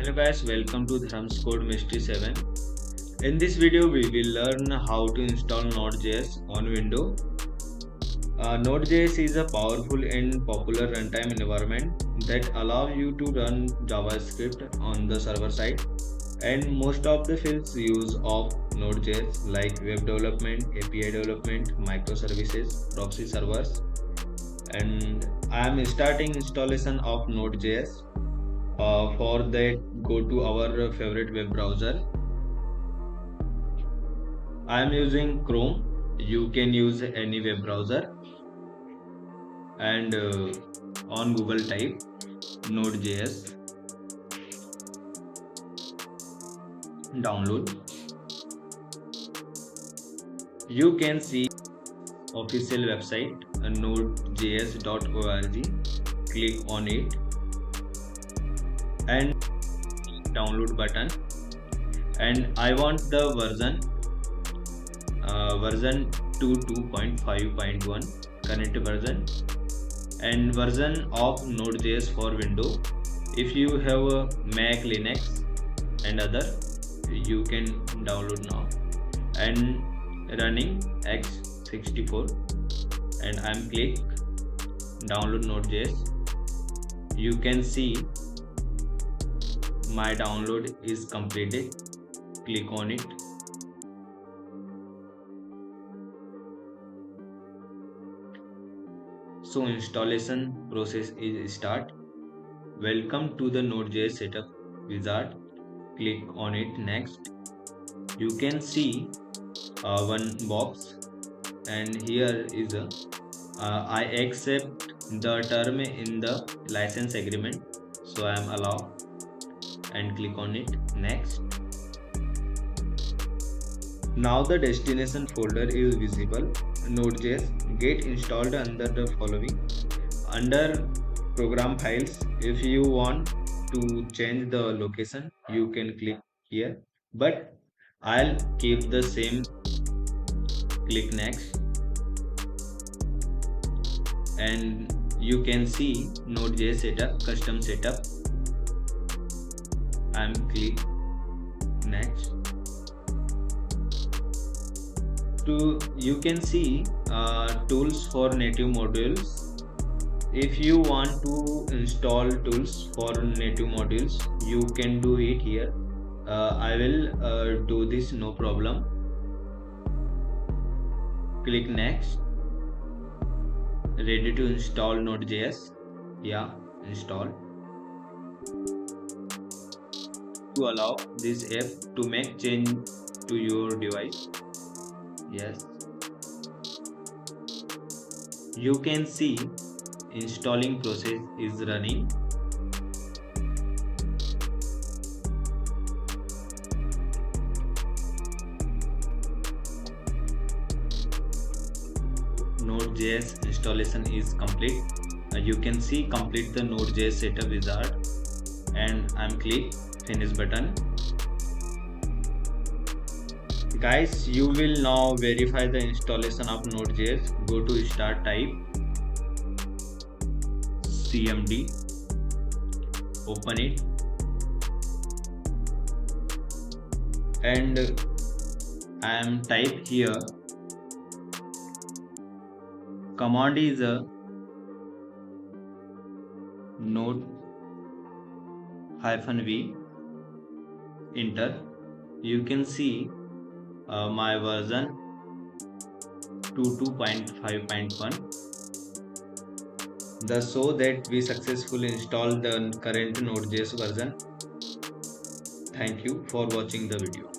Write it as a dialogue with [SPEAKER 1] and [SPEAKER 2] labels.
[SPEAKER 1] Hello guys, welcome to Dharam's Code Mystery 7. In this video, we will learn how to install Node.js on Windows. Node.js is a powerful and popular runtime environment that allows you to run JavaScript on the server side. And most of the fields use of Node.js like web development, API development, microservices, proxy servers. And I am starting installation of Node.js. For that, go to our favorite web browser. I am using Chrome. You can use any web browser. And on Google type Node.js, download. You can see official website nodejs.org. Click on it and download button, and I want the version 2.5.1 current version, and version of Node.js for Windows. If you have a Mac, Linux and other, you can download now, and running x64, and I'm click download Node.js. You can see my download is completed. Click on it. So installation process is start. Welcome to the Node.js Setup Wizard. Click on it. Next, you can see one box, and here is a I accept the term in the license agreement, so I am allow and click on it. Next, now the destination folder is visible. Node.js get installed under the following. Under program files, if you want to change the location, you can click here, but I'll keep the same. Click next, and you can see Node.js setup, custom setup. I'm click next. You can see tools for native modules. If you want to install tools for native modules, you can do it here. I will do this, no problem. Click next. Ready to install Node.js? Yeah, install. To allow this app to make change to your device. Yes. You can see installing process is running. Node.js installation is complete. You can see complete the Node.js Setup Wizard, and I'm click finish button. Guys, you will now verify the installation of Node.js. Go to start, type cmd, open it, and I am type here. Command is a node-v, enter. You can see my version 2.5.1. Thus show that we successfully installed the current Node.js version. Thank you for watching the video.